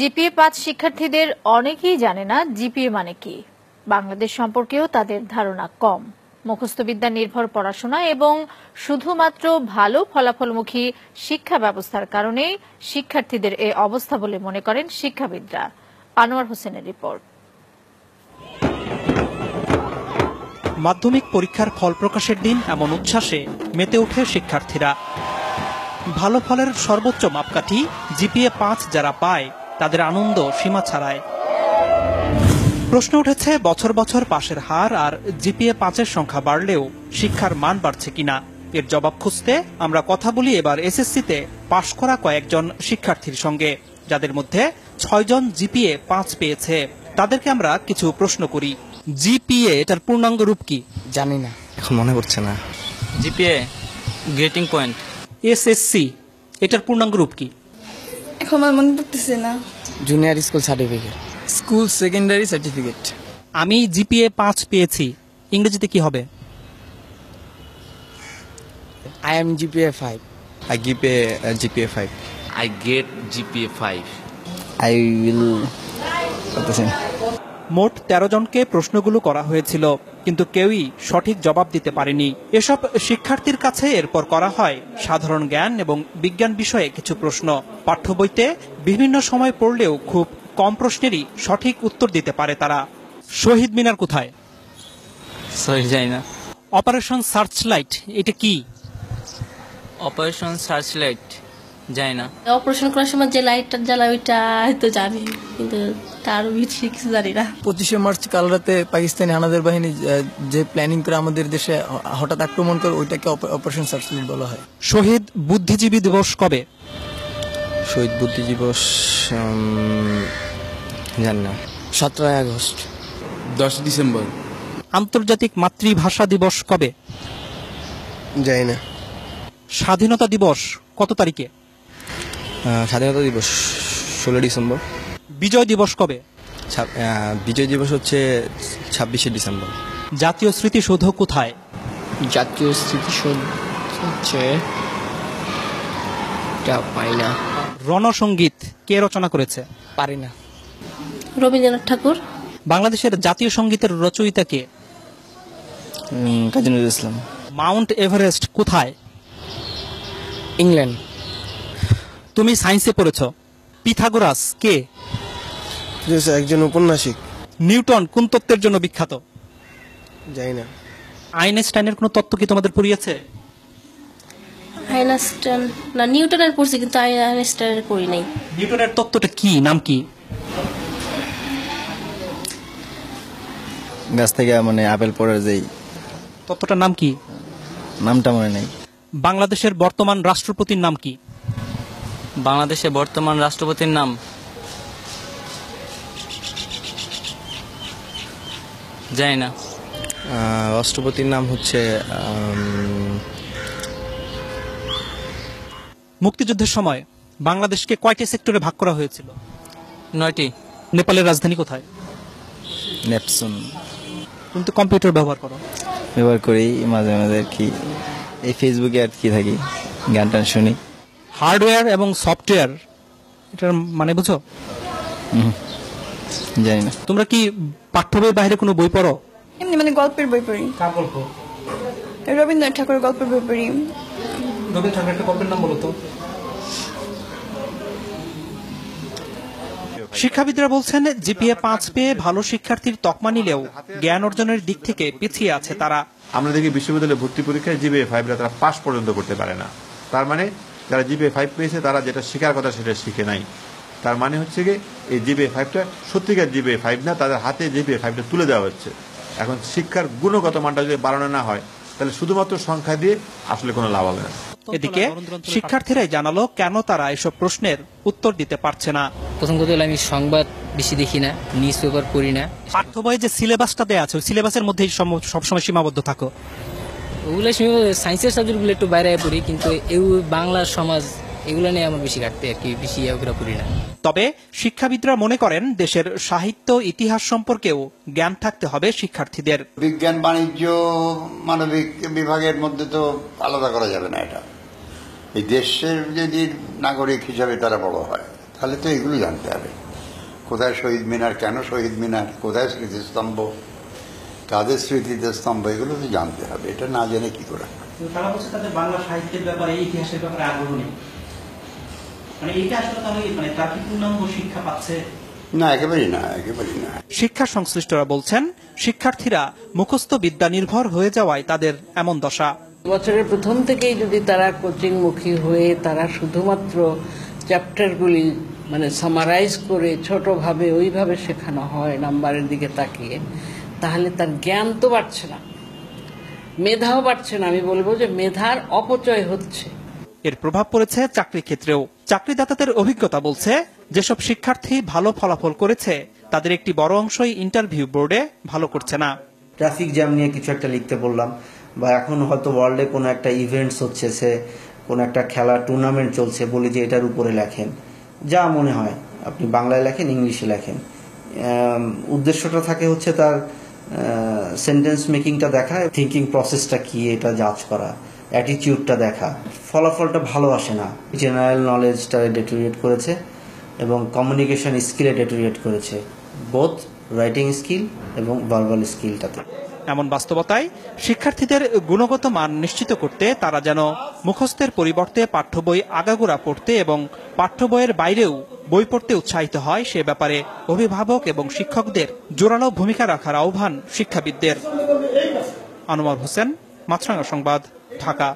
জিপিএ-5 শিক্ষার্থীদের অনেকেই জানে না জিপিএ মানে কি। বাংলাদেশ সম্পর্কেও তাদের ধারণা কম। মুখস্থবিদ্যা নির্ভর পড়াশোনা এবং শুধুমাত্র ভালো ফলাফলমুখী শিক্ষা ব্যবস্থার কারণে শিক্ষার্থীদের এই অবস্থা বলে মনে করেন শিক্ষাবিদরা। আনোয়ার হোসেনের রিপোর্ট। মাধ্যমিক পরীক্ষার ফল প্রকাশের দিন এমন উচ্ছ্বাসে মেতে ওঠে শিক্ষার্থীরা। ভালো ফলের সর্বোচ্চ মাপকাঠি জিপিএ-5 যারা পায় তাদের আনন্দ সীমা ছাড়ায়। প্রশ্ন উঠেছে বছর বছর পাশের হার আর জিপিএ-5-এর সংখ্যা বাড়লেও শিক্ষার মান বাড়ছে কিনা। এর জবাব খুঁজতে আমরা কথা বলি এবার এসএসসিতে পাশ করা কয়েকজন শিক্ষার্থীর সঙ্গে, যাদের মধ্যে 6 জন জিপিএ-5 পেয়েছে। তাদেরকে আমরা কিছু প্রশ্ন করি। জিপিএ এটার পূর্ণাঙ্গ রূপ কি? জানি না, এখন মনে পড়ছে না। GPA grading point. এসএসসি এটার পূর্ণাঙ্গ রূপ কি? এখন আমার মনে পড়তেছে না। Junior school certificate, school secondary certificate. আমি জিপিএ-5 পেয়েছি, ইংরেজিতে কি হবে? I am GPA 5. I give a GPA 5. I get GPA 5. I will. মোট 13 জনকে প্রশ্নগুলো করা হয়েছিল, কিন্তু কেউই সঠিক জবাব দিতে পারেনি। এসব শিক্ষার্থীর কাছে এরপর করা হয় সাধারণ জ্ঞান এবং বিজ্ঞান বিষয়ে কিছু প্রশ্ন। পাঠ্য বইতে বিভিন্ন সময় পড়লেও খুব কম প্রশ্নেরই সঠিক উত্তর দিতে পারে তারা। শহীদ মিনার কোথায়? সরি, জানি না। অপারেশন সার্চলাইট এটা কি? অপারেশন সার্চলাইট জানি না। অপারেশন করার সময় যে লাইটটা জ্বালা ওইটা হয়তো জানি, কিন্তু তার বেশি কিছু জানি না। 25শে মার্চ কাল রাতে পাকিস্তানি হানাদার বাহিনী যে প্ল্যানিং করে আমাদের দেশে হঠাৎ আক্রমণ করে, ওইটাকে অপারেশন সার্চলাইট বলা হয়। শহীদ বুদ্ধিজীবী দিবস কবে? শহীদ বুদ্ধি দিবস জানি না। 17 আগস্ট। 10 ডিসেম্বর। আন্তর্জাতিক মাতৃভাষা দিবস কবে? জানি না। স্বাধীনতা দিবস কত তারিখে? স্বাধীনতা দিবস 16 ডিসেম্বর। বিজয় দিবস কবে? বিজয় দিবস হচ্ছে 26শে ডিসেম্বর। জাতীয় স্মৃতিসৌধ কোথায়? জাতীয় স্মৃতিসৌধ হচ্ছে পাই না। রণসঙ্গীত কে রচনা করেছে? পারি না। রবীন্দ্রনাথ ঠাকুর। বাংলাদেশের জাতীয় সঙ্গীতের রচয়িতা কে? কাজী নজরুল ইসলাম। মাউন্ট এভারেস্ট কোথায়? ইংল্যান্ড। তুমি সায়েন্সে পড়েছ। পিথাগোরাস কে? একজন ঔপন্যাসিক। নিউটন কোন তত্ত্বের জন্য বিখ্যাত? জানি না। আইনস্টাইনের কোন তত্ত্ব কি তোমাদের পড়িয়েছে? আইনস্টাইন না, নিউটনের পড়ছি, কিন্তু আইনস্টাইনের পড়ি নাই। নিউটনের তত্ত্বটা কি, নাম কি? গাছ থেকে মানে আপেল পড়ার যেই তত্ত্বটার নাম কি? নামটা মনে নেই। বাংলাদেশের বর্তমান রাষ্ট্রপতির নাম কি? বাংলাদেশের বর্তমান রাষ্ট্রপতির নাম জানি না। রাষ্ট্রপতির নাম হচ্ছে মুক্তিযুদ্ধের সময় বাংলাদেশকে কয়টি সেক্টরে ভাগ করা হয়েছিল? 9টি। নেপালের রাজধানী কোথায়? নেপসুন। তুমি তো কম্পিউটার ব্যবহার করো। ব্যবহার করি মাঝে মাঝে আর কি, এই ফেসবুকে আর কি থাকি, গান টান শুনি। হার্ডওয়্যার এবং সফটওয়্যার এটার মানে বুঝো? জানি না। তোমরা কি পাঠ্য বইয়ের বাইরে কোনো বই পড়ো? এমনি মানে গল্পের বই পড়ি। কার গল্প? রবীন্দ্রনাথ ঠাকুরের গল্পের বই পড়ি। রবীন্দ্রনাথ ঠাকুরের একটা গল্পের নাম বলো তো। শিক্ষাবিদরা বলছেন জিপিএ-5 পেয়ে ভালো শিক্ষার্থীর তকমা নিলেও জ্ঞান অর্জনের দিক থেকে পিছিয়ে আছে তারা। আমরা দেখি বিশ্ববিদ্যালয়ে ভর্তি পরীক্ষায় জিপিএ-5 তারা পাস পর্যন্ত করতে পারে না। তার মানে যারা জিপিএ-5 পেয়েছে তারা যেটা শেখার কথা সেটা শিখে নাই। তার মানে হচ্ছে কি এই জিপিএ-5টা সত্যিকার জিপিএ-5 না, তাদের হাতে জিপিএ-5টা তুলে দেওয়া হচ্ছে। এখন শিক্ষার গুণগত মানটা যদি বাড়ানো না হয়, তাহলে শুধুমাত্র সংখ্যা দিয়ে আসলে কোনো লাভ হবে না। এদিকে শিক্ষার্থীরাই জানালো কেন তারা এসব প্রশ্নের উত্তর দিতে পারছে না। প্রথম কথা হলো আমি সংবাদ বেশি দেখি না, নিউজ পেপার পড়ি না। পাঠ্য বইয়ে যে সিলেবাসটা দেওয়া আছে ওই সিলেবাসের মধ্যেই সবসময় সীমাবদ্ধ থাকো। ওগুলো সায়েন্সের সাবজেক্টগুলো একটু বাইরে পড়ি, কিন্তু বাংলা সমাজ এগুলো নিয়ে আমার বেশি ঘাটতে আর কি, বেশি ওগুলো পড়ি না। তবে শিক্ষাবিদরা মনে করেন দেশের সাহিত্য ইতিহাস সম্পর্কেও জ্ঞান থাকতে হবে শিক্ষার্থীদের। বিজ্ঞান বাণিজ্য মানবিক বিভাগের মধ্যে তো আলাদা করা যাবে না। এটা এই দেশের যদি নাগরিক হিসাবে তারা বড় হয়, তাহলে তো এগুলো জানতে হবে। কোথায় শহীদ মিনার, কেন শহীদ মিনার, কোথায় স্মৃতিস্তম্ভ, কাদের স্মৃতিতে স্তম্ভ, এগুলো তো জানতে হবে। এটা না জেনে কি করে? তারা বলছে তাদের বাংলা সাহিত্যের ব্যাপারে, ইতিহাসের ব্যাপারে আগ্রহ নেই। মানে এটা আসলে তাহলে মানে তার কি পূর্ণাঙ্গ শিক্ষা পাচ্ছে? না, একেবারেই না, একেবারেই না। শিক্ষা সংশ্লিষ্টরা বলছেন শিক্ষার্থীরা মুখস্থ বিদ্যা নির্ভর হয়ে যাওয়ায় তাদের এমন দশা। বছরের প্রথম থেকেই যদি তারা কোচিংমুখী হয়ে তারা শুধুমাত্র চ্যাপ্টারগুলি মানে সামারাইজ করে ছোটভাবে ওইভাবে শেখানো হয় নাম্বারের দিকে তাকিয়ে, তাহলে তার জ্ঞান তো বাড়ছে না, মেধাও বাড়ছে না। আমি বলবো যে মেধার অপচয় হচ্ছে। এর প্রভাব পড়েছে চাকরি ক্ষেত্রেও। চাকরিদাতাদের অভিজ্ঞতা বলছে যেসব শিক্ষার্থী ভালো ফলাফল করেছে তাদের একটি বড় অংশই ইন্টারভিউ বোর্ডে ভালো করছে না। ট্রাফিক জ্যাম নিয়ে কিছু একটা লিখতে বললাম, বা এখন হয়তো ওয়ার্ল্ডে কোনো একটা ইভেন্টস হচ্ছে, সে কোনো একটা খেলা টুর্নামেন্ট চলছে, বলি যে এটার উপরে লেখেন, যা মনে হয় আপনি বাংলায় লেখেন, ইংলিশে লেখেন। উদ্দেশ্যটা থাকে হচ্ছে তার সেন্টেন্স মেকিংটা দেখা, থিঙ্কিং প্রসেসটা কি এটা জাজ করা, অ্যাটিটিউডটা দেখা। ফলাফলটা ভালো আসে না। জেনারেল নলেজটা ডেটোরিয়েট করেছে এবং কমিউনিকেশন স্কিলে ডেটোরিয়েট করেছে, বোথ রাইটিং স্কিল এবং ভার্বাল স্কিলটাতে। এমন বাস্তবতায় শিক্ষার্থীদের গুণগত মান নিশ্চিত করতে তারা যেন মুখস্থের পরিবর্তে পাঠ্য বই আগাগোড়া পড়তে এবং পাঠ্য বইয়ের বাইরেও বই পড়তে উৎসাহিত হয়, সে ব্যাপারে অভিভাবক এবং শিক্ষকদের জোরালো ভূমিকা রাখার আহ্বান শিক্ষাবিদদের। আনোয়ার হোসেন, মাছরাঙা সংবাদ, ঢাকা।